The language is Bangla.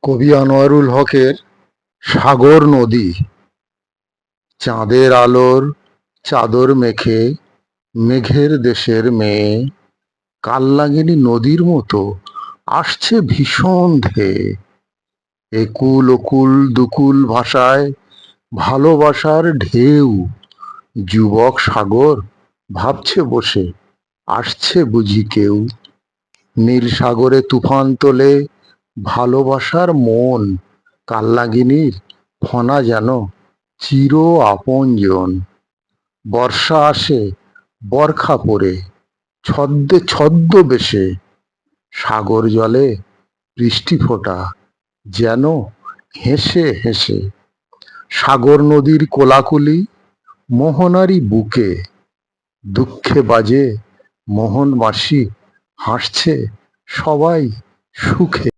কবি আনোয়ারুল হকের সাগর নদী। চাঁদের আলোর চাদর মেখে মেঘের দেশের মেয়ে কালনাগিনী নদীর মতো আসছে ভীষণ ধেয়ে। একুল ওকুল দুকুল ভাষায় ভালোবাসার ঢেউ। যুবক সাগর ভাবছে বসে, আসছে বুঝি কেউ। নীল সাগরে তুফান তোলে ভালোবাসার মন। কালনাগিনীর ফনা যেন চির আপনজন। বর্ষা আসে বরখা পরে ছদ্মবেশে। সাগর জলে বৃষ্টি ফোঁটা যেন হেসে হেসে। সাগর নদীর কোলাকুলি মোহনারই বুকে। দুঃখে বাজে মোহন বাঁশি, হাসছে সবাই সুখে।